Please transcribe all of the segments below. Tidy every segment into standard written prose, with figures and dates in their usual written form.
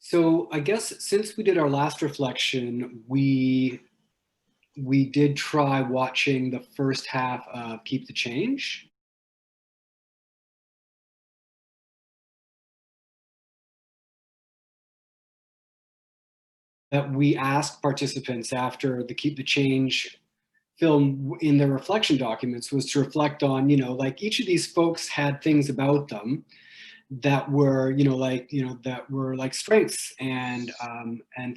So I guess since we did our last reflection, we did try watching the first half of Keep the Change. That we asked participants after the Keep the Change film in their reflection documents was to reflect on, like each of these folks had things about them that were, that were like strengths and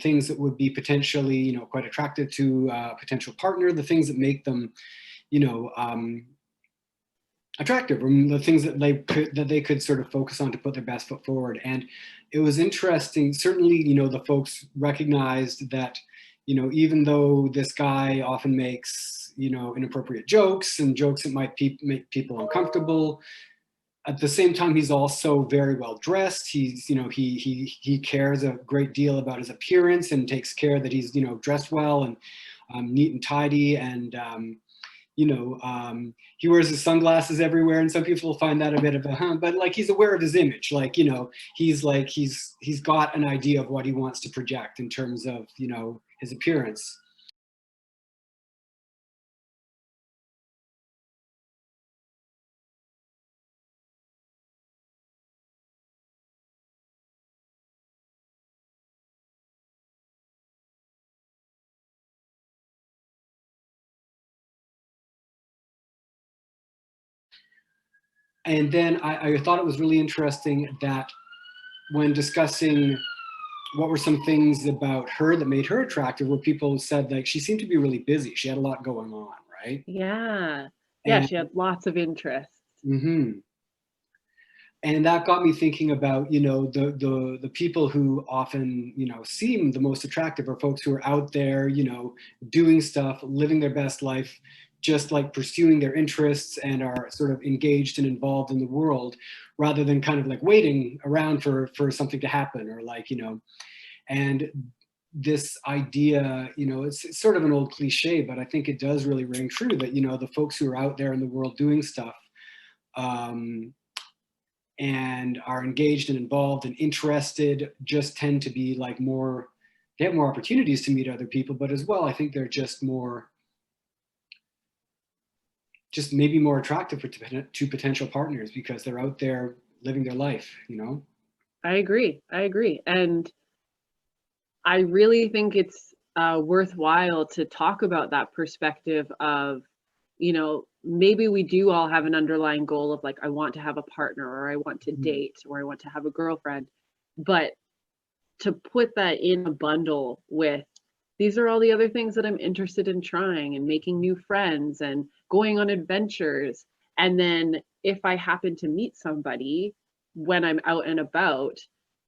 things that would be potentially, quite attractive to a potential partner, the things that make them, you know, attractive, or the things that they could sort of focus on to put their best foot forward. And it was interesting. Certainly, the folks recognized that, even though this guy often makes, inappropriate jokes and jokes that might make people uncomfortable, at the same time, he's also very well dressed. He's, he cares a great deal about his appearance and takes care that he's, dressed well and neat and tidy. And he wears his sunglasses everywhere, and some people find that a bit of a but like he's aware of his image. Like, he's got an idea of what he wants to project in terms of, his appearance. And then I thought it was really interesting that when discussing what were some things about her that made her attractive, where people said like she seemed to be really busy. She had a lot going on, right? Yeah. Yeah, And she had lots of interests. mhm. And that got me thinking about, the people who often, seem the most attractive are folks who are out there, doing stuff, living their best life, just like pursuing their interests and are sort of engaged and involved in the world, rather than kind of like waiting around for something to happen, or like, and this idea, it's sort of an old cliche, but I think it does really ring true that, the folks who are out there in the world doing stuff, um, and are engaged and involved and interested, just tend to be like more, they have more opportunities to meet other people, but as well, I think they're just maybe more attractive to potential partners because they're out there living their life. I agree. I agree. And I really think it's worthwhile to talk about that perspective of, maybe we do all have an underlying goal of like, I want to have a partner, or I want to Mhm. date, or I want to have a girlfriend. But to put that in a bundle with, these are all the other things that I'm interested in trying, and making new friends and going on adventures. And then if I happen to meet somebody when I'm out and about,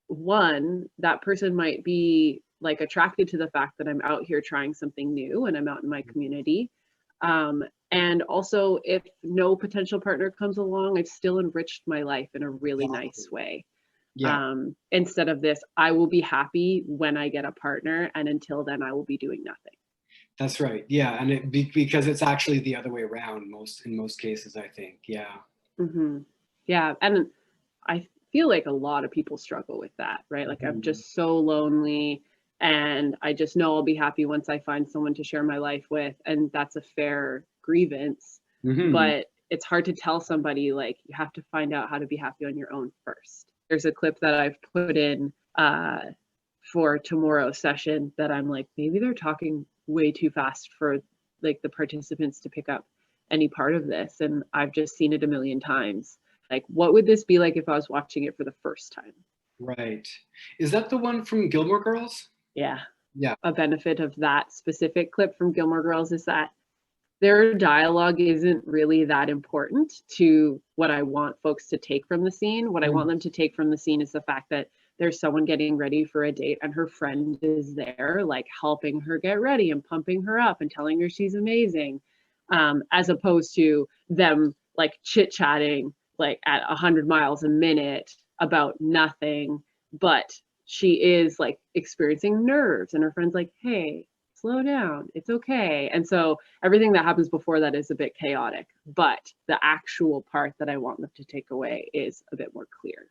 one, that person might be like attracted to the fact that I'm out here trying something new and I'm out in my community. And also, if no potential partner comes along, I've still enriched my life in a really Exactly. nice way. Yeah, Instead of this, I will be happy when I get a partner, and until then, I will be doing nothing. that's right. Yeah, and because it's actually the other way around in most cases, I think. Yeah. Hmm. Yeah, and I feel like a lot of people struggle with that, right? Like, I'm Mhm. just so lonely, and I just know I'll be happy once I find someone to share my life with, and that's a fair grievance. Mhm. But it's hard to tell somebody, like, you have to find out how to be happy on your own first. There's a clip that I've put in for tomorrow's session that I'm like, maybe they're talking way too fast for like the participants to pick up any part of this, and I've just seen it a million times. Like, what would this be like if I was watching it for the first time? Right. Is that the one from Gilmore Girls? Yeah. Yeah. A benefit of that specific clip from Gilmore Girls is that their dialogue isn't really that important to what I want folks to take from the scene. What I want Mm. them to take from the scene is the fact that there's someone getting ready for a date, and her friend is there, like helping her get ready and pumping her up and telling her she's amazing, as opposed to them like chit chatting like at 100 miles a minute about nothing. But she is like experiencing nerves, and her friend's like, hey, slow down, it's okay. And so everything that happens before that is a bit chaotic, but the actual part that I want them to take away is a bit more clear.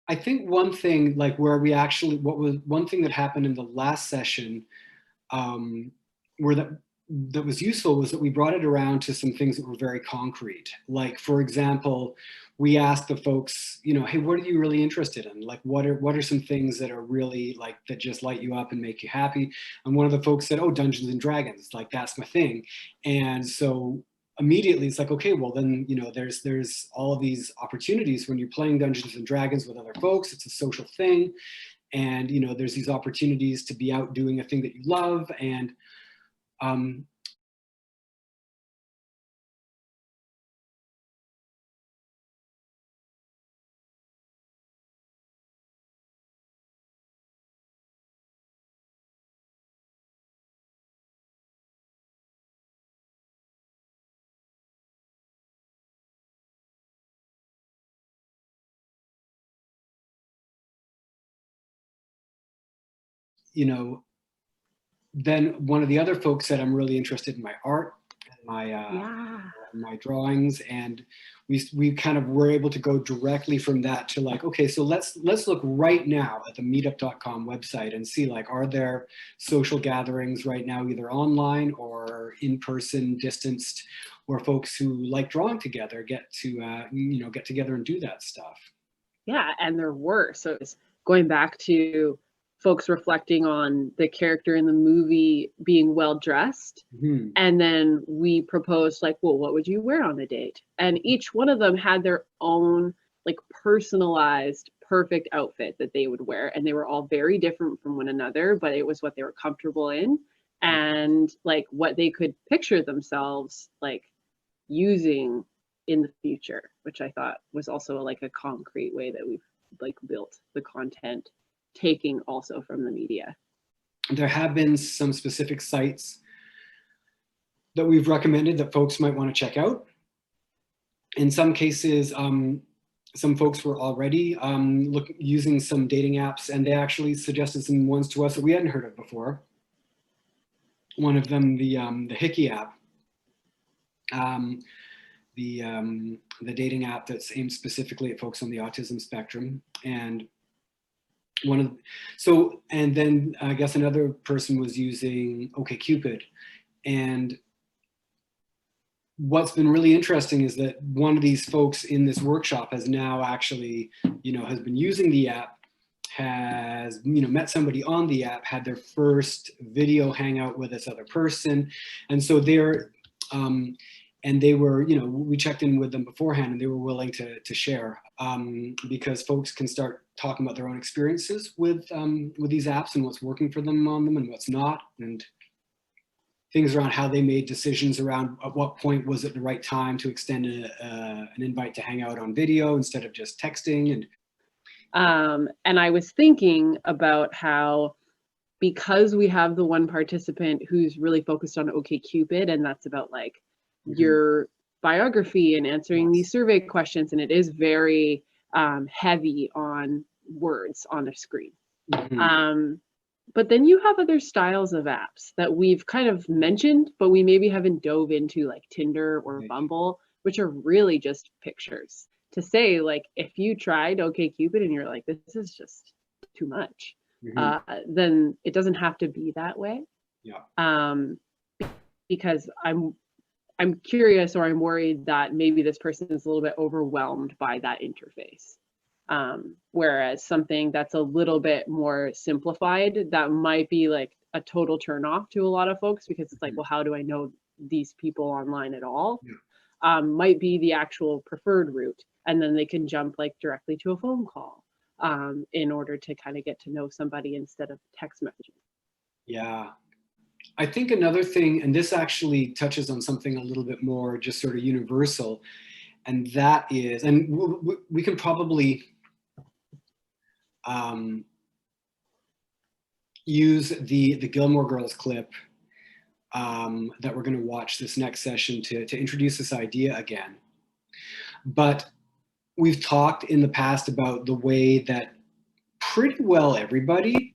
I think one thing, like where we actually, what was one thing that happened in the last session, um, where that was useful was that we brought it around to some things that were very concrete. Like, for example, we asked the folks, you know, hey, what are you really interested in? Like, what are some things that are really like that just light you up and make you happy? And one of the folks said, oh, Dungeons and Dragons, like that's my thing. And so immediately it's like, okay, well then, you know, there's all of these opportunities when you're playing Dungeons and Dragons with other folks. It's a social thing, and you know, there's these opportunities to be out doing a thing that you love. And um, you know, then one of the other folks said, I'm really interested in my art and Yeah. my drawings. And we kind of were able to go directly from that to like, okay, so let's look right now at the meetup.com website and see, like, are there social gatherings right now, either online or in person, distanced, where folks who like drawing together get to you know, get together and do that stuff. Yeah, and there were. So it's going back to folks reflecting on the character in the movie being well dressed. Mhm. And then we proposed, like, well, what would you wear on a date? And each one of them had their own, like, personalized, perfect outfit that they would wear. And they were all very different from one another, but it was what they were comfortable in and like what they could picture themselves like using in the future, which I thought was also like a concrete way that we've like built the content, taking also from the media. There have been some specific sites that we've recommended that folks might want to check out. In some cases, some folks were already using some dating apps, and they actually suggested some ones to us that we hadn't heard of before. One of them, the Hickey app, um, the dating app that's aimed specifically at folks on the autism spectrum. And one of so, and then I guess another person was using OkCupid. And what's been really interesting is that one of these folks in this workshop has now actually, you know, has been using the app, has, you know, met somebody on the app, had their first video hangout with this other person. And so they're, and they were, you know, we checked in with them beforehand and they were willing to share, because folks can start talking about their own experiences with these apps and what's working for them on them and what's not. And things around how they made decisions around at what point was it the right time to extend an invite to hang out on video instead of just texting. And I was thinking about how, because we have the one participant who's really focused on OkCupid, and that's about like your biography and answering these survey questions, and it is very heavy on words on a screen. But then you have other styles of apps that we've kind of mentioned, but we maybe haven't dove into, like Tinder or Bumble, which are really just pictures. To say, like, if you tried OkCupid and you're like, this is just too much, then it doesn't have to be that way. Yeah. Because I'm curious, or I'm worried that maybe this person is a little bit overwhelmed by that interface. Whereas something that's a little bit more simplified, that might be like a total turnoff to a lot of folks, because it's like, well, how do I know these people online at all? Might be the actual preferred route. And then they can jump like directly to a phone call in order to kind of get to know somebody instead of text messaging. Yeah. I think another thing, and this actually touches on something a little bit more just sort of universal, and that is, and we can probably use the Gilmore Girls clip that we're going to watch this next session to introduce this idea again. But we've talked in the past about the way that pretty well everybody,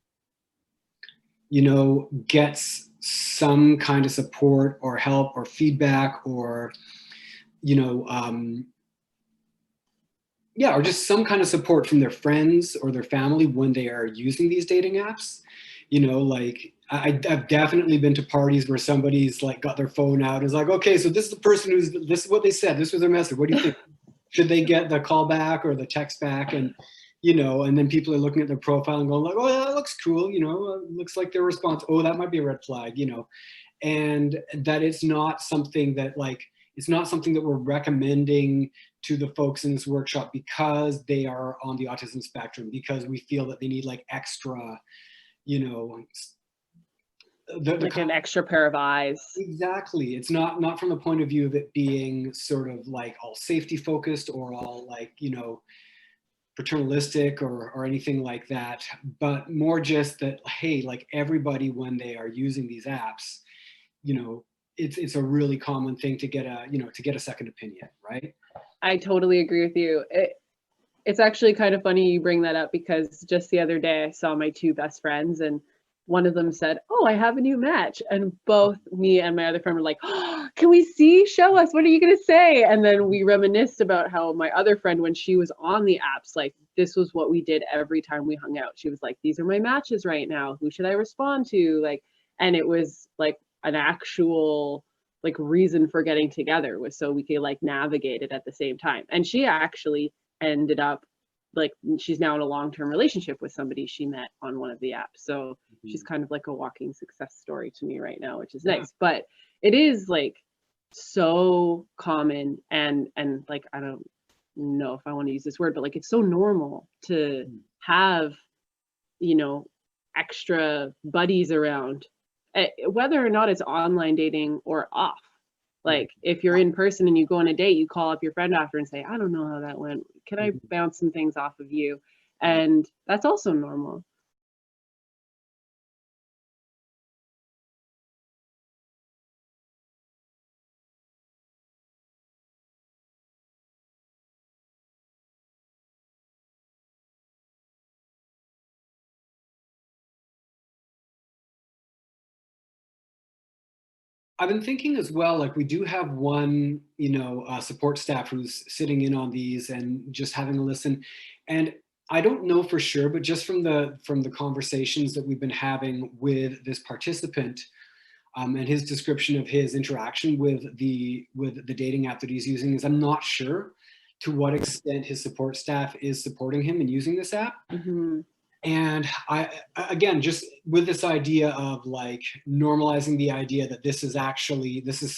you know, gets some kind of support or help or feedback or, you know, yeah, or just some kind of support from their friends or their family when they are using these dating apps. Like I've definitely been to parties where somebody's like got their phone out and is like, okay, so this is the person this is what they said, this was their message. What do you think? Should they get the call back or the text back? And then people are looking at their profile and going like, oh, yeah, that looks cool. Looks like their response. Oh, that might be a red flag. And that it's not something that we're recommending to the folks in this workshop because they are on the autism spectrum, because we feel that they need like extra, you know, like an extra pair of eyes. exactly. It's not from the point of view of it being sort of like all safety focused or all like, paternalistic or anything like that, but more just that, hey, like everybody, when they are using these apps, it's a really common thing to get a second opinion, right? I totally agree with you. It's actually kind of funny you bring that up, because just the other day I saw my two best friends, and one of them said, oh, I have a new match. And both me and my other friend were like, oh, can we see? Show us. What are you going to say? And then we reminisced about how my other friend, when she was on the apps, like this was what we did every time we hung out. She was like, these are my matches right now. Who should I respond to? Like, and it was like an actual like reason for getting together, was so we could like navigate it at the same time. And she actually ended up, like, she's now in a long-term relationship with somebody she met on one of the apps. So she's kind of like a walking success story to me right now, which is nice. But it is like so common, and like, I don't know if I want to use this word, but like it's so normal to have, extra buddies around, whether or not it's online dating or off. Like if you're in person and you go on a date, you call up your friend after and say, I don't know how that went. Can I bounce some things off of you? And that's also normal. I've been thinking as well, like we do have one, support staff who's sitting in on these and just having a listen. And I don't know for sure, but just from the conversations that we've been having with this participant, and his description of his interaction with the dating app that he's using, is I'm not sure to what extent his support staff is supporting him in using this app. Mm-hmm. And again, just with this idea of like normalizing the idea that this is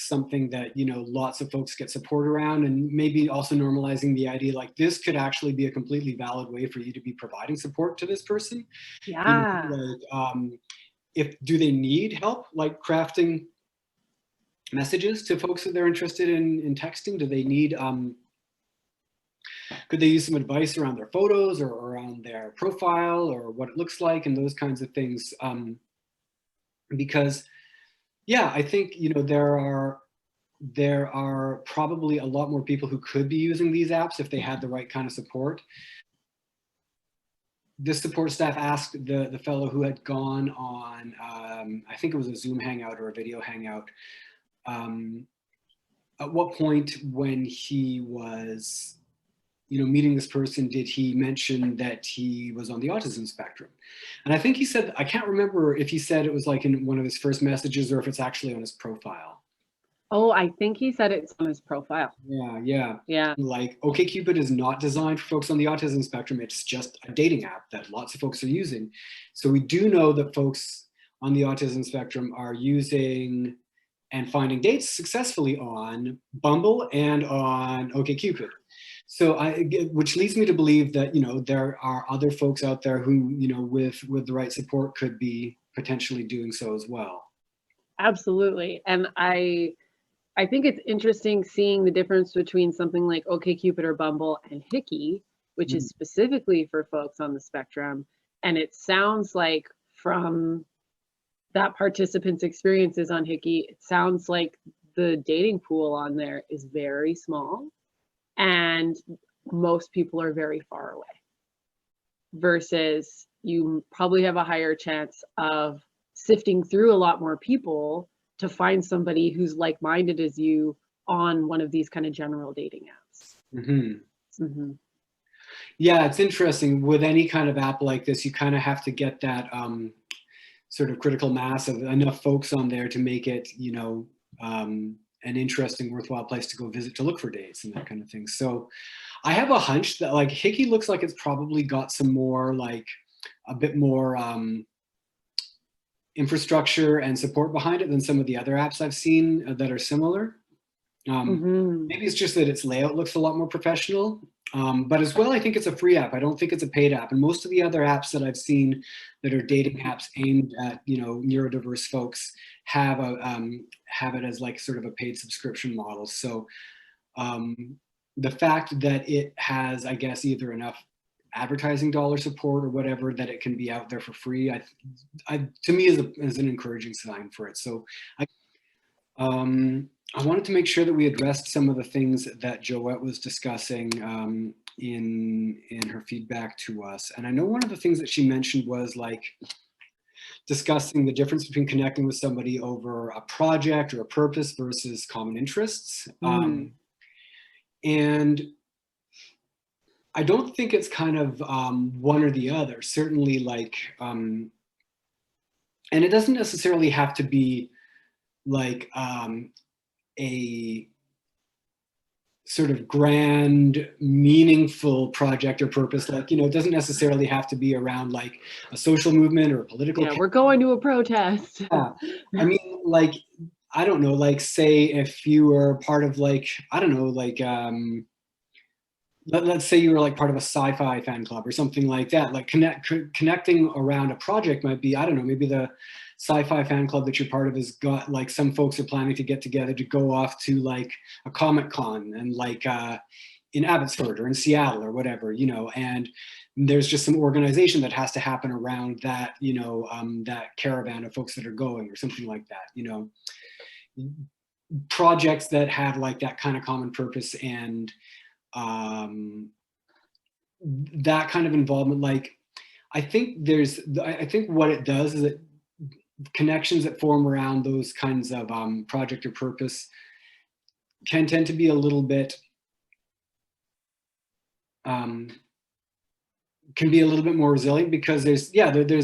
something that lots of folks get support around, and maybe also normalizing the idea like this could actually be a completely valid way for you to be providing support to this person. Yeah. If do they need help like crafting messages to folks that they're interested in texting? Do they need could they use some advice around their photos or around their profile or what it looks like and those kinds of things? Because yeah, I think there are probably a lot more people who could be using these apps if they had the right kind of support. This support staff asked the fellow who had gone on, I think it was a Zoom hangout or a video hangout, at what point when he was meeting this person, did he mention that he was on the autism spectrum? And I think he said, I can't remember if he said it was like in one of his first messages or if it's actually on his profile. Oh, I think he said it's on his profile. Yeah. Like OkCupid is not designed for folks on the autism spectrum. It's just a dating app that lots of folks are using. So we do know that folks on the autism spectrum are using and finding dates successfully on Bumble and on OkCupid. So which leads me to believe that there are other folks out there who with the right support could be potentially doing so as well. Absolutely. And I think it's interesting seeing the difference between something like OkCupid or Bumble and Hickey, which is specifically for folks on the spectrum. And it sounds like from that participant's experiences on Hickey, it sounds like the dating pool on there is very small and most people are very far away, versus you probably have a higher chance of sifting through a lot more people to find somebody who's like-minded as you on one of these kind of general dating apps. Mm-hmm. Mm-hmm. Yeah, it's interesting. With any kind of app like this, you kind of have to get that sort of critical mass of enough folks on there to make it, an interesting, worthwhile place to go visit to look for dates and that kind of thing. So I have a hunch that like Hickey looks like it's probably got some more like a bit more infrastructure and support behind it than some of the other apps I've seen that are similar. Hmm. Maybe it's just that its layout looks a lot more professional. But as well, I think it's a free app. I don't think it's a paid app. And most of the other apps that I've seen that are dating apps aimed at, neurodiverse folks have it as like sort of a paid subscription model. So the fact that it has, I guess, either enough advertising dollar support or whatever that it can be out there for free, to me is an encouraging sign for it. So I wanted to make sure that we addressed some of the things that Joette was discussing in her feedback to us. And I know one of the things that she mentioned was like discussing the difference between connecting with somebody over a project or a purpose versus common interests. And I don't think it's kind of one or the other. Certainly, like, and it doesn't necessarily have to be like a sort of grand, meaningful project or purpose. Like, it doesn't necessarily have to be around like a social movement or a political. Yeah, we're going to a protest. Yeah. I mean, like, I don't know, like, say if you were part of like, I don't know, like, let's say you were like part of a sci-fi fan club or something like that. Like connecting around a project might be, I don't know, maybe the sci-fi fan club that you're part of has got like some folks are planning to get together to go off to like a Comic Con and like in Abbotsford or in Seattle or whatever, and there's just some organization that has to happen around that, that caravan of folks that are going or something like that, projects that have like that kind of common purpose and that kind of involvement. Like, I think what it does is it connections that form around those kinds of project or purpose can tend to be a little bit can be a little bit more resilient because there's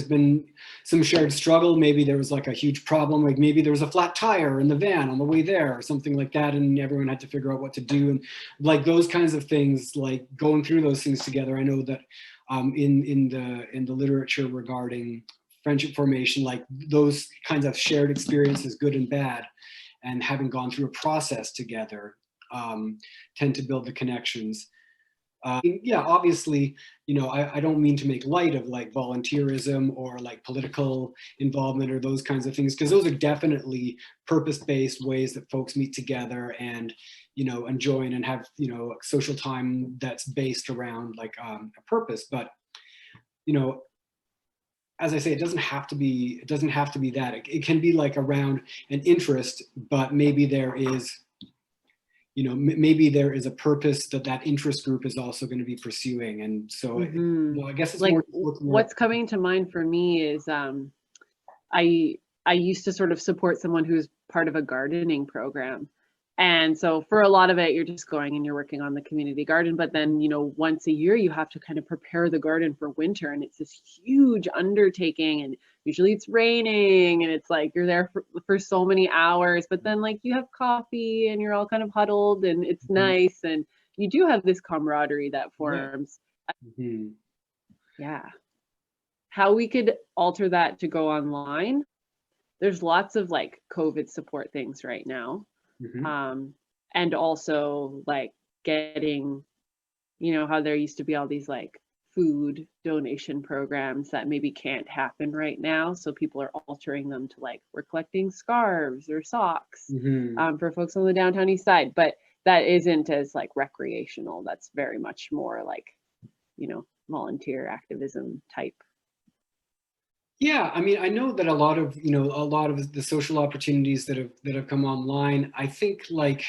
been some shared struggle. Maybe there was like a huge problem, like maybe there was a flat tire in the van on the way there or something like that, and everyone had to figure out what to do, and like those kinds of things, like going through those things together. I know that in the literature regarding friendship formation, like those kinds of shared experiences, good and bad, and having gone through a process together, tend to build the connections. Yeah, obviously, I don't mean to make light of like volunteerism or like political involvement or those kinds of things, because those are definitely purpose-based ways that folks meet together and, and join and have, social time that's based around like a purpose. But, as I say, it doesn't have to be that. It can be like around an interest, but maybe there is maybe there is a purpose that interest group is also going to be pursuing. And so, I guess it's like more. what's coming to mind for me is I used to sort of support someone who's part of a gardening program. And so for a lot of it, you're just going and you're working on the community garden. But then, once a year, you have to kind of prepare the garden for winter. And it's this huge undertaking. And usually it's raining and it's like you're there for so many hours. But then like you have coffee and you're all kind of huddled and it's nice. And you do have this camaraderie that forms. Yeah. How we could alter that to go online. There's lots of like COVID support things right now. And also like getting, how there used to be all these like food donation programs that maybe can't happen right now. So people are altering them to like, we're collecting scarves or socks for folks on the downtown east side. But that isn't as like recreational. That's very much more like, volunteer activism type. Yeah, I mean, I know that a lot of the social opportunities that have come online, I think like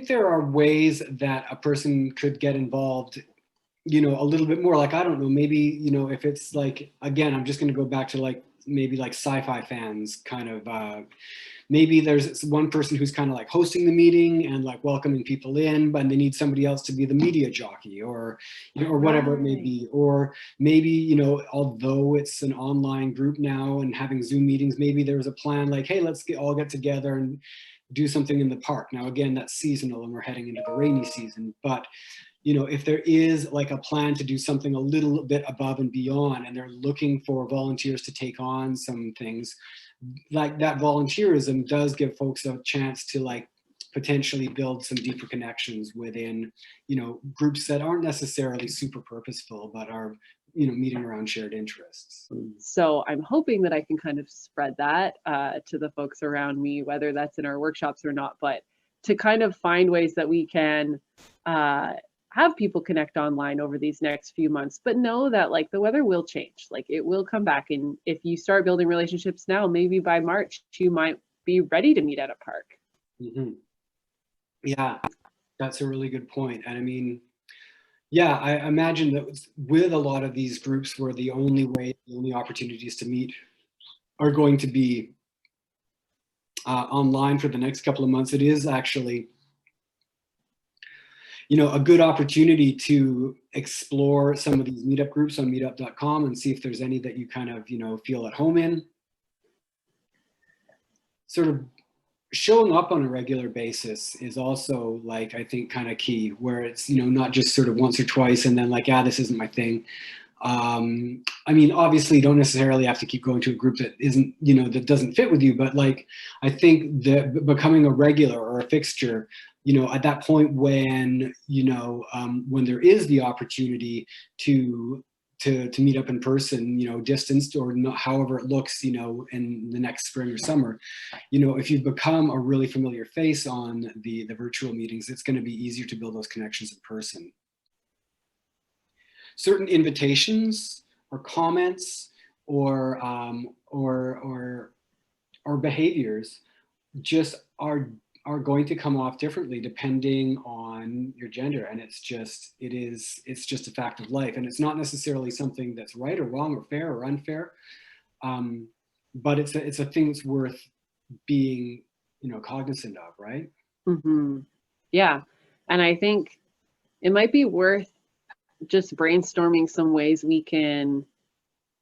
there are ways that a person could get involved, a little bit more. Like, I don't know, maybe, if it's like, again, I'm just going to go back to like maybe like sci-fi fans kind of, maybe there's one person who's kind of like hosting the meeting and like welcoming people in, but they need somebody else to be the media jockey, or, you know, or whatever it may Right. be. Or maybe, you know, although it's an online group now and having Zoom meetings, maybe there was a plan like, hey, let's all get together and do something in the park. Now, again, that's seasonal and we're heading into the rainy season, but you know, if there is like a plan to do something a little bit above and beyond, and they're looking for volunteers to take on some things, like that volunteerism does give folks a chance to like potentially build some deeper connections within, you know, groups that aren't necessarily super purposeful, but are, you know, meeting around shared interests. So I'm hoping that I can kind of spread that to the folks around me, whether that's in our workshops or not, but to kind of find ways that we can uh, have people connect online over these next few months, but know that like the weather will change, like it will come back. And if you start building relationships now, maybe by March, you might be ready to meet at a park. Mm-hmm. Yeah, that's a really good point. And I mean, yeah, I imagine that with a lot of these groups where the only opportunities to meet are going to be online for the next couple of months, it is actually, you know, a good opportunity to explore some of these meetup groups on meetup.com and see if there's any that you kind of, you know, feel at home in. Sort of showing up on a regular basis is also like, I think, kind of key, where it's, you know, not just sort of once or twice and then like, this isn't my thing. I mean, obviously you don't necessarily have to keep going to a group that isn't, you know, that doesn't fit with you, but like, I think that becoming a regular or a fixture, you know, at that point when, you know, when there is the opportunity to meet up in person, you know, distanced or not, however it looks, you know, in the next spring or summer, you know, if you've become a really familiar face on the virtual meetings, it's going to be easier to build those connections in person. Certain invitations or comments or or behaviors just are going to come off differently depending on your gender, and it's just a fact of life, and it's not necessarily something that's right or wrong or fair or unfair, but it's a thing that's worth being, you know, cognizant of, right? Hmm. Yeah. And I think it might be worth just brainstorming some ways we can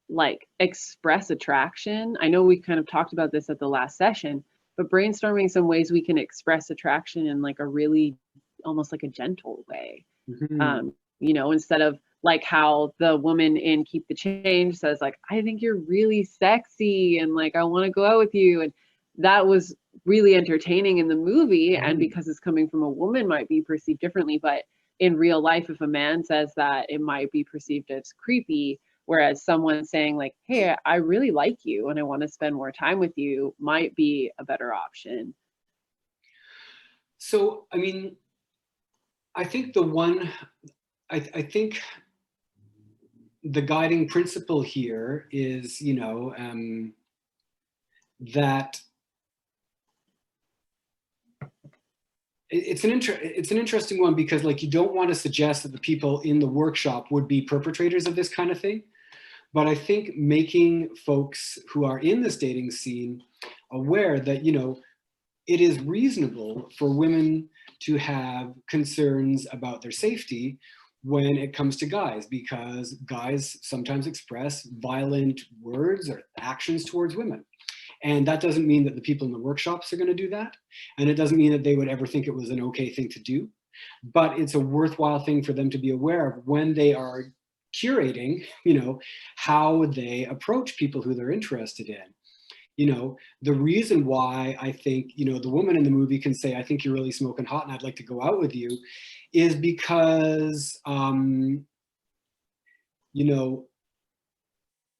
like express attraction. I know we kind of talked about this at the last session, but brainstorming some ways we can express attraction in like a really almost like a gentle way. Mm-hmm. You know, instead of like how the woman in Keep the Change says, like, I think you're really sexy and like I want to go out with you. And that was really entertaining in the movie. And Mm-hmm. because it's coming from a woman might be perceived differently. But in real life, if a man says that, it might be perceived as creepy. Whereas someone saying, like, hey, I really like you and I want to spend more time with you might be a better option. So, I mean, I think the one, I think the guiding principle here is, you know, that it's an interesting one, because like you don't want to suggest that the people in the workshop would be perpetrators of this kind of thing. But I think making folks who are in this dating scene aware that, you know, it is reasonable for women to have concerns about their safety when it comes to guys, because guys sometimes express violent words or actions towards women. And that doesn't mean that the people in the workshops are going to do that. And it doesn't mean that they would ever think it was an okay thing to do. But it's a worthwhile thing for them to be aware of when they are curating, you know, how they approach people who they're interested in. You know, the reason why I think, you know, the woman in the movie can say, I think you're really smoking hot and I'd like to go out with you, is because, you know,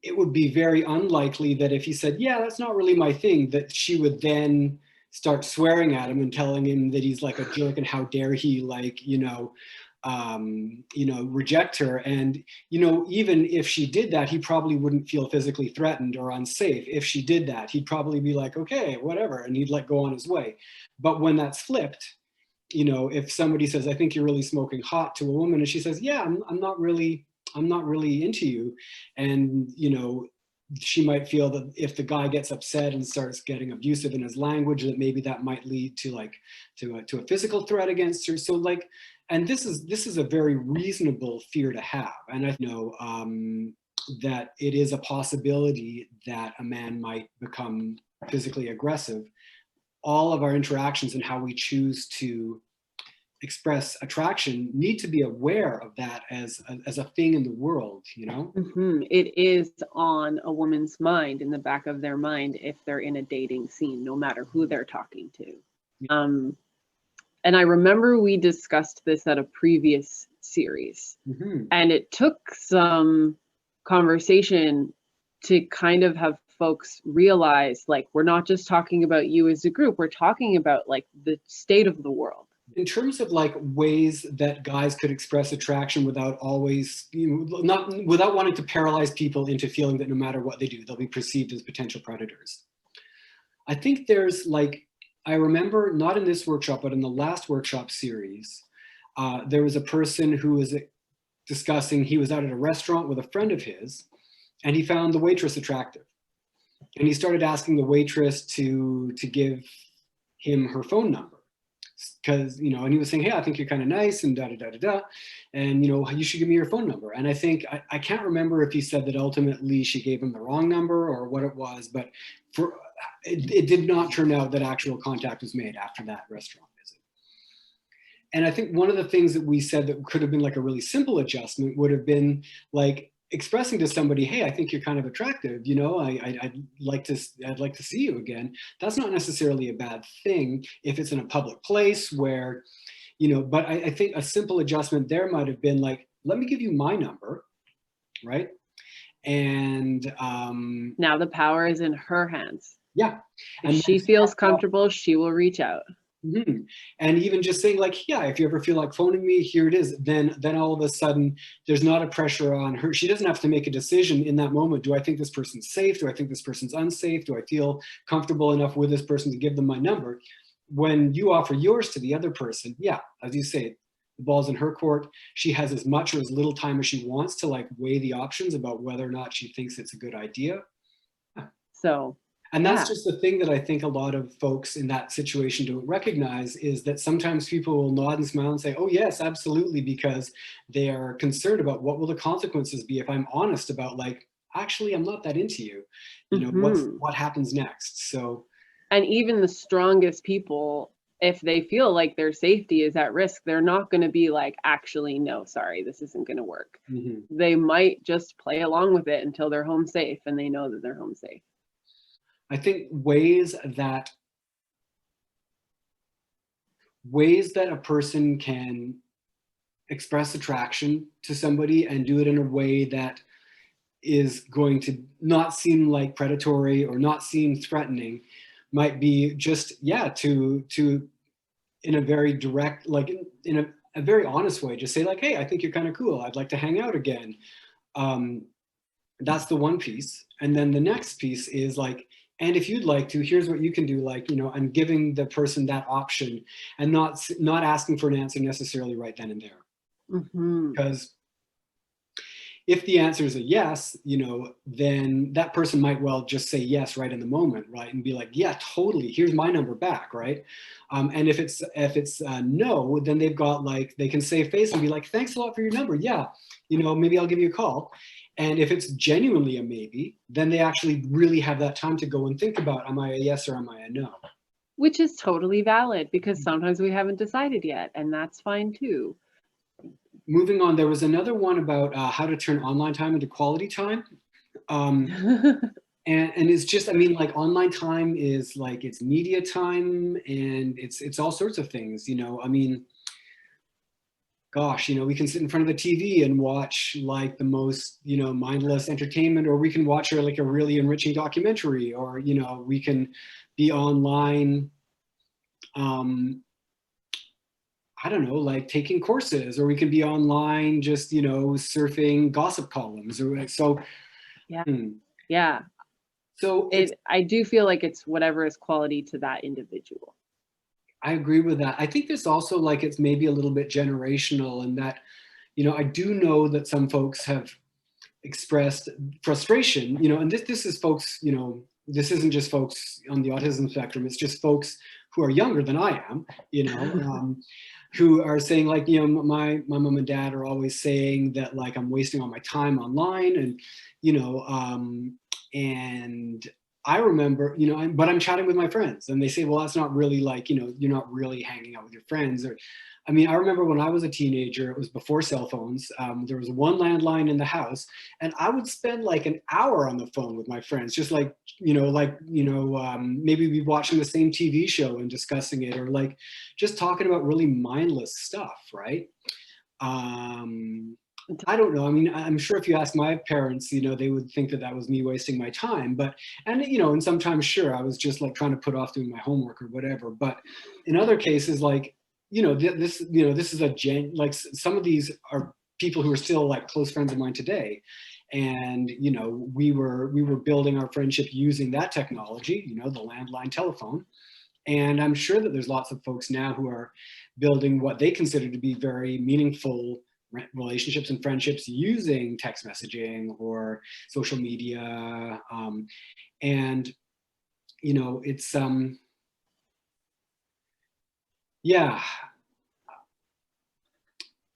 it would be very unlikely that if he said, yeah, that's not really my thing, that she would then start swearing at him and telling him that he's like a jerk and how dare he, like, you know, reject her. And, you know, even if she did that, he probably wouldn't feel physically threatened or unsafe. If she did that, he'd probably be like, okay, whatever. And he'd let go on his way. But when that's flipped, you know, if somebody says, I think you're really smoking hot to a woman, and she says, yeah, I'm not really into you. And, you know, she might feel that if the guy gets upset and starts getting abusive in his language, that maybe that might lead to like to a physical threat against her. So like, and this is a very reasonable fear to have. And I know that it is a possibility that a man might become physically aggressive. All of our interactions and how we choose to express attraction need to be aware of that as a thing in the world, you know? It is on a woman's mind, in the back of their mind, if they're in a dating scene, no matter who they're talking to. And I remember we discussed this at a previous series, and it took some conversation to kind of have folks realize, like, we're not just talking about you as a group, we're talking about like the state of the world. In terms of like ways that guys could express attraction without always, not without wanting to paralyze people into feeling that no matter what they do, they'll be perceived as potential predators. I think there's like, I remember not in this workshop, but in the last workshop series, there was a person who was discussing, he was out at a restaurant with a friend of his, and he found the waitress attractive. And he started asking the waitress to give him her phone number. Because, and he was saying, hey, I think you're kind of nice and da da da da da. And, you should give me your phone number. And I think, I can't remember if he said that ultimately she gave him the wrong number or what it was, but it did not turn out that actual contact was made after that restaurant visit. And I think one of the things that we said that could have been like a really simple adjustment would have been like expressing to somebody, hey, I think you're kind of attractive, I'd like to see you again. That's not necessarily a bad thing if it's in a public place where, but I think a simple adjustment there might have been like, let me give you my number, right? And now the power is in her hands. Yeah. If she feels comfortable, she will reach out. And even just saying like, yeah, if you ever feel like phoning me, here it is. Then all of a sudden there's not a pressure on her. She doesn't have to make a decision in that moment. Do I think this person's safe? Do I think this person's unsafe? Do I feel comfortable enough with this person to give them my number? When you offer yours to the other person, yeah, as you say, the ball's in her court. She has as much or as little time as she wants to like weigh the options about whether or not she thinks it's a good idea. And that's just the thing that I think a lot of folks in that situation don't recognize, is that sometimes people will nod and smile and say, oh yes, absolutely, because they are concerned about what will the consequences be if I'm honest about like, actually, I'm not that into you. What happens next? So, and even the strongest people, if they feel like their safety is at risk, they're not going to be like, actually, no, sorry, this isn't going to work. They might just play along with it until they're home safe and they know that they're home safe. I think ways that a person can express attraction to somebody and do it in a way that is going to not seem like predatory or not seem threatening might be just, to in a very direct, like in a very honest way, just say like, hey, I think you're kind of cool. I'd like to hang out again. That's the one piece. And then the next piece is like, and if you'd like to, here's what you can do, like, I'm giving the person that option and not asking for an answer necessarily right then and there. Because if the answer is a yes, then that person might well just say yes right in the moment, right? And be like, yeah, totally, here's my number back, right? And if it's no, then they've got like, they can save face and be like, thanks a lot for your number. Yeah, maybe I'll give you a call. And if it's genuinely a maybe, then they actually really have that time to go and think about, am I a yes or am I a no? Which is totally valid, because sometimes we haven't decided yet, and that's fine too. Moving on, there was another one about how to turn online time into quality time. And it's just, like online time is like, it's media time and it's all sorts of things, gosh, we can sit in front of the TV and watch like the most, mindless entertainment, or we can watch like a really enriching documentary, or, we can be online, I don't know, like taking courses, or we can be online just, surfing gossip columns, or so. Yeah. So I do feel like it's whatever is quality to that individual. I agree with that. I think there's also like, it's maybe a little bit generational, and that, I do know that some folks have expressed frustration, you know, and this is folks, you know, this isn't just folks on the autism spectrum, it's just folks who are younger than I am, you know, who are saying like, you know, my mom and dad are always saying that like I'm wasting all my time online, and, you know, and I remember, you know, but I'm chatting with my friends and they say, well, that's not really like, you know, you're not really hanging out with your friends. Or, I mean, I remember when I was a teenager, it was before cell phones. There was one landline in the house, and I would spend like an hour on the phone with my friends, just like, maybe be watching the same TV show and discussing it, or like just talking about really mindless stuff, right? Um, I don't know. I mean, I'm sure if you ask my parents, you know, they would think that that was me wasting my time. But, and, you know, and sometimes, sure, I was just like trying to put off doing my homework or whatever. But in other cases, like, you know, this is like some of these are people who are still like close friends of mine today. And, you know, we were building our friendship using that technology, you know, the landline telephone. And I'm sure that there's lots of folks now who are building what they consider to be very meaningful relationships and friendships using text messaging or social media. And, you know, yeah,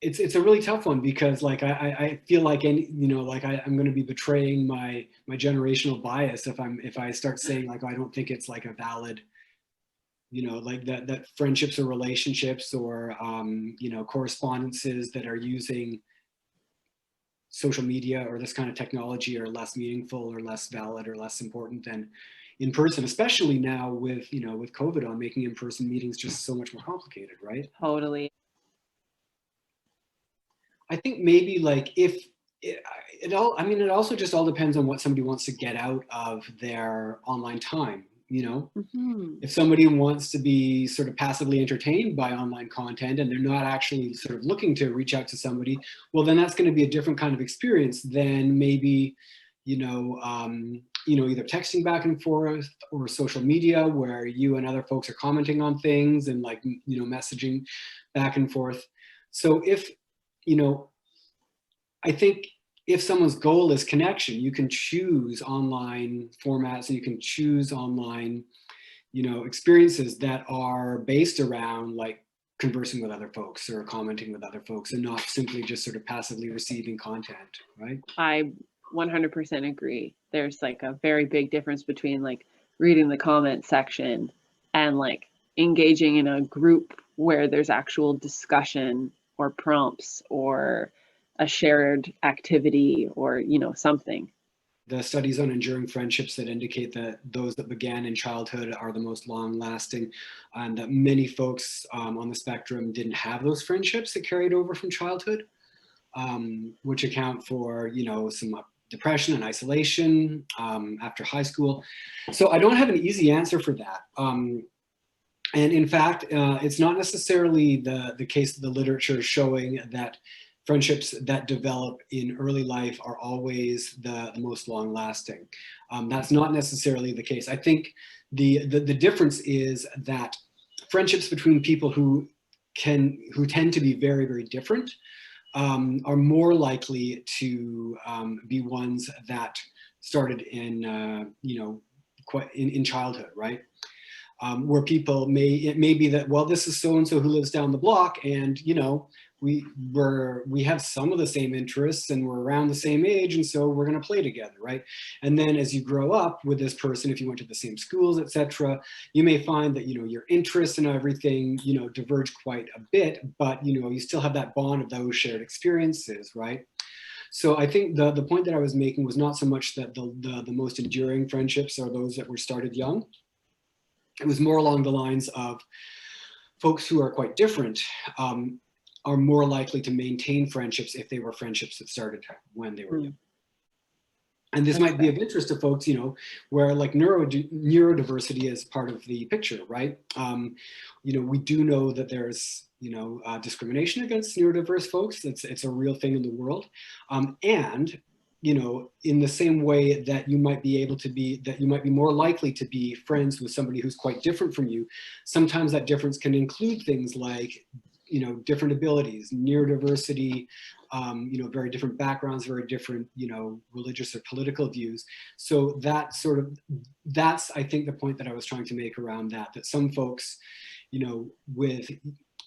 it's a really tough one, because like I feel like I'm going to be betraying my generational bias if I start saying like, oh, I don't think it's like a valid, you know, like that friendships or relationships or you know, correspondences that are using social media or this kind of technology are less meaningful or less valid or less important than in person, especially now with, you know, with COVID on, making in-person meetings just so much more complicated, right? Totally. I think maybe like if I mean, it also just all depends on what somebody wants to get out of their online time, you know? Hmm. If somebody wants to be sort of passively entertained by online content and they're not actually sort of looking to reach out to somebody, well, then that's going to be a different kind of experience than maybe, either texting back and forth or social media where you and other folks are commenting on things and like, you know, messaging back and forth. So if, you know, I think if someone's goal is connection, you can choose online formats and you can choose online, you know, experiences that are based around like conversing with other folks or commenting with other folks and not simply just sort of passively receiving content, right? I 100% agree. There's like a very big difference between like reading the comment section and like engaging in a group where there's actual discussion or prompts or a shared activity or, you know, something. The studies on enduring friendships that indicate that those that began in childhood are the most long lasting, and that many folks on the spectrum didn't have those friendships that carried over from childhood, which account for, you know, some depression and isolation after high school. So I don't have an easy answer for that. And in fact, it's not necessarily the case that the literature is showing that friendships that develop in early life are always the most long lasting. That's not necessarily the case. I think the difference is that friendships between people who tend to be very, very different are more likely to be ones that started in, quite in childhood, right? Where people it may be that, well, this is so-and-so who lives down the block, and, you know, we have some of the same interests and we're around the same age, and so we're going to play together, right? And then as you grow up with this person, if you went to the same schools, etc., you may find that, you know, your interests and everything, you know, diverge quite a bit, but, you know, you still have that bond of those shared experiences, right? So I think the point that I was making was not so much that the most enduring friendships are those that were started young. It was more along the lines of folks who are quite different are more likely to maintain friendships if they were friendships that started when they were young. And this might be of interest to folks, you know, where like neurodiversity is part of the picture, right? You know, we do know that there's, you know, discrimination against neurodiverse folks. It's a real thing in the world. And you know, in the same way that you might be more likely to be friends with somebody who's quite different from you, sometimes that difference can include things like you know, different abilities, neurodiversity, you know, very different backgrounds, very different, you know, religious or political views. So that sort of, that's, I think, the point that I was trying to make around that, that some folks, you know, with,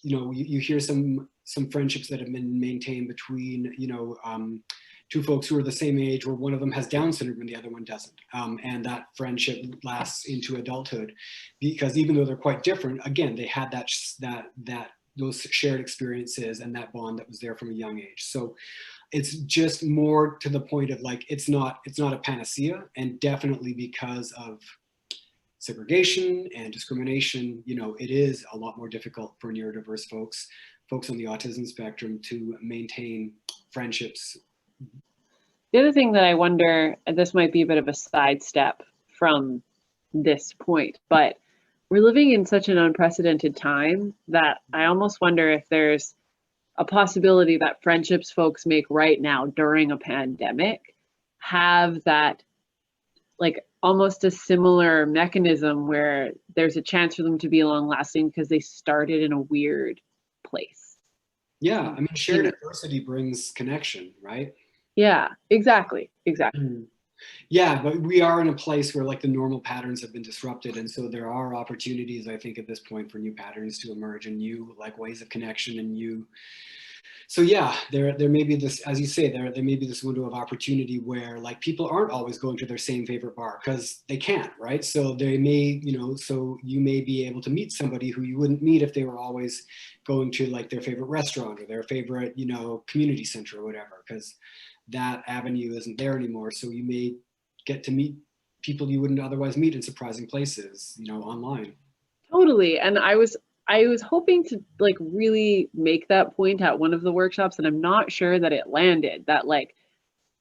you know, you hear some friendships that have been maintained between, you know, two folks who are the same age, where one of them has Down syndrome and the other one doesn't. And that friendship lasts into adulthood, because even though they're quite different, again, they had those shared experiences and that bond that was there from a young age. So it's just more to the point of like, it's not a panacea, and definitely because of segregation and discrimination, you know, it is a lot more difficult for neurodiverse folks on the autism spectrum to maintain friendships. The other thing that I wonder, and this might be a bit of a sidestep from this point, but we're living in such an unprecedented time that I almost wonder if there's a possibility that friendships folks make right now during a pandemic have that, like, almost a similar mechanism where there's a chance for them to be long lasting because they started in a weird place. Yeah, I mean, shared adversity brings connection, right? Yeah, exactly. Yeah, but we are in a place where like the normal patterns have been disrupted, and so there are opportunities, I think, at this point for new patterns to emerge and new like ways of connection and new. So yeah, there may be this, as you say, there may be this window of opportunity where like people aren't always going to their same favorite bar because they can't, right? So they may, you know, so you may be able to meet somebody who you wouldn't meet if they were always going to like their favorite restaurant or their favorite, you know, community center or whatever, because that avenue isn't there anymore. So you may get to meet people you wouldn't otherwise meet in surprising places, you know, online. Totally. And I was hoping to like really make that point at one of the workshops, and I'm not sure that it landed, that like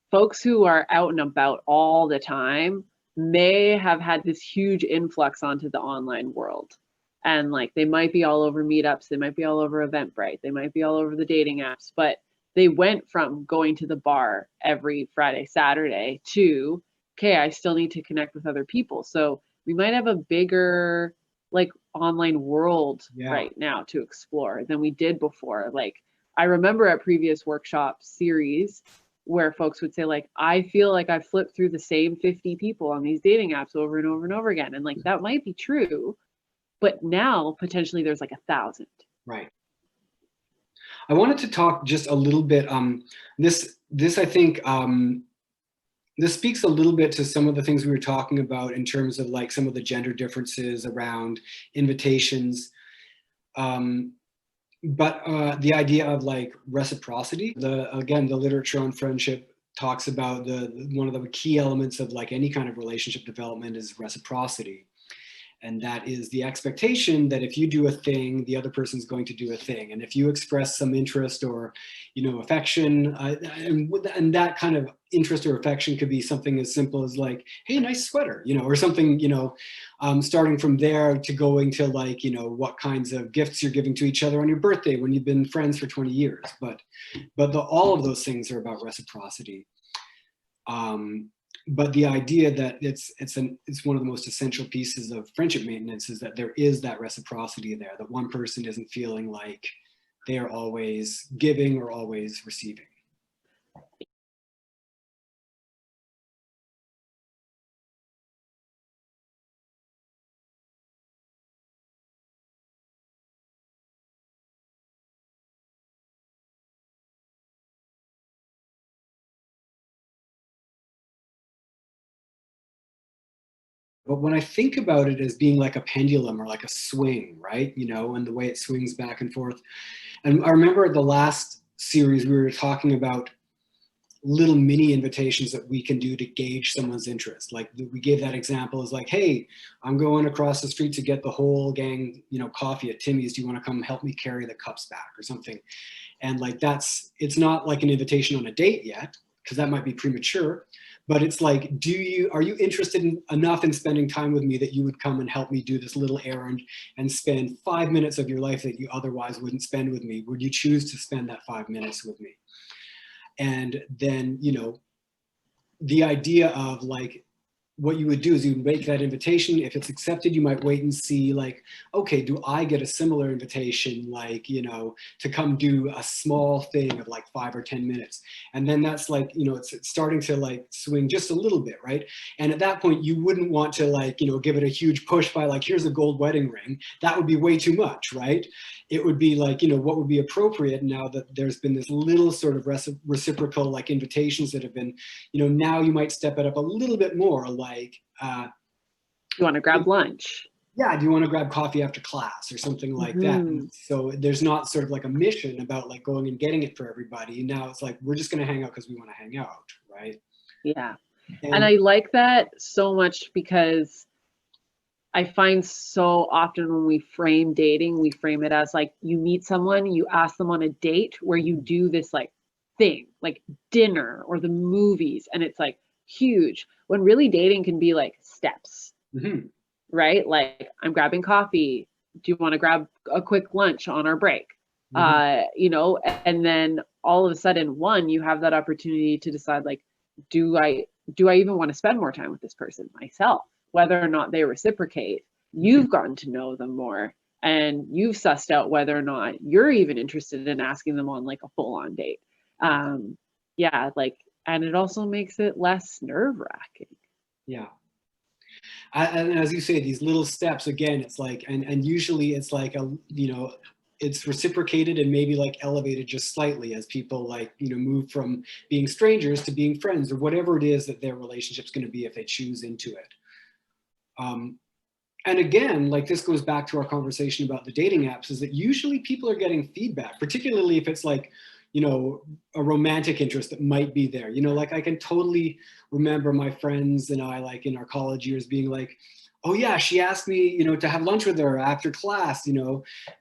folks who are out and about all the time may have had this huge influx onto the online world. And like they might be all over meetups, they might be all over Eventbrite, they might be all over the dating apps, but they went from going to the bar every Friday, Saturday to, okay, I still need to connect with other people. So we might have a bigger like online world Yeah. right now to explore than we did before. Like I remember at previous workshop series where folks would say like, I feel like I've flipped through the same 50 people on these dating apps over and over and over again. And like that might be true, but now potentially there's like 1,000. Right. I wanted to talk just a little bit. This I think this speaks a little bit to some of the things we were talking about in terms of like some of the gender differences around invitations. But the idea of like reciprocity, again, the literature on friendship talks about one of the key elements of like any kind of relationship development is reciprocity. And that is the expectation that if you do a thing, the other person's going to do a thing. And if you express some interest or, you know, affection, and that kind of interest or affection could be something as simple as like, hey, nice sweater, you know, or something, you know, starting from there to going to like, you know, what kinds of gifts you're giving to each other on your birthday when you've been friends for 20 years. But all of those things are about reciprocity. But the idea that it's one of the most essential pieces of friendship maintenance is that there is that reciprocity there, that one person isn't feeling like they are always giving or always receiving. But when I think about it as being like a pendulum or like a swing, right? You know, and the way it swings back and forth. And I remember at the last series, we were talking about little mini invitations that we can do to gauge someone's interest. Like we gave that example as like, hey, I'm going across the street to get the whole gang, you know, coffee at Timmy's. Do you want to come help me carry the cups back or something? And like it's not like an invitation on a date yet, because that might be premature. But it's like, are you interested enough in spending time with me that you would come and help me do this little errand and spend 5 minutes of your life that you otherwise wouldn't spend with me? Would you choose to spend that 5 minutes with me? And then, you know, the idea of like what you would do is you would make that invitation. If it's accepted, you might wait and see like, okay, do I get a similar invitation, like, to come do a small thing of like 5 or 10 minutes? And then that's like, it's starting to like swing just a little bit, right? And at that point, you wouldn't want to like, give it a huge push by like, here's a gold wedding ring. That would be way too much, right? It would be like, what would be appropriate now that there's been this little sort of reciprocal like invitations that have been, now you might step it up a little bit more, like, you want to grab lunch? Yeah, do you want to grab coffee after class or something like that? And so there's not sort of like a mission about like going and getting it for everybody. Now it's like, we're just going to hang out because we want to hang out, right? Yeah. And I like that so much, because I find so often when we frame dating, we frame it as like, you meet someone, you ask them on a date where you do this like thing, like dinner or the movies, and it's like huge, when really dating can be like steps, right? Like, I'm grabbing coffee. Do you want to grab a quick lunch on our break? And then all of a sudden, one, you have that opportunity to decide like, do I even want to spend more time with this person myself? Whether or not they reciprocate, you've gotten to know them more, and you've sussed out whether or not you're even interested in asking them on like a full-on date. And it also makes it less nerve-wracking. Yeah. And as you say, these little steps, again, it's like, and usually it's like it's reciprocated and maybe like elevated just slightly as people like, move from being strangers to being friends, or whatever it is that their relationship's going to be if they choose into it. And again, like, this goes back to our conversation about the dating apps, is that usually people are getting feedback, particularly if it's like, a romantic interest that might be there. Like, I can totally remember my friends and I, like in our college years, being like, oh yeah, she asked me, to have lunch with her after class,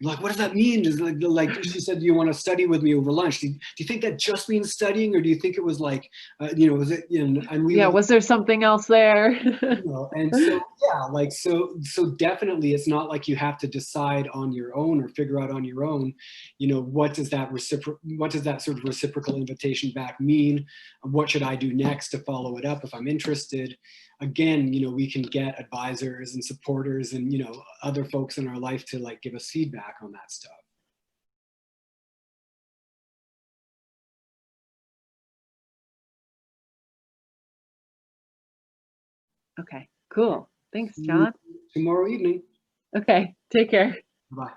like, what does that mean? Does like she said, do you want to study with me over lunch? Do you think that just means studying, or do you think it was like, was it, and we was there something else there? And so, yeah, like, so definitely it's not like you have to decide on your own or figure out on your own, what does that sort of reciprocal invitation back mean? What should I do next to follow it up if I'm interested? Again, we can get advisors and supporters and, other folks in our life to like give us feedback on that stuff. Okay, cool. Thanks, John. Tomorrow evening. Okay, take care. Bye.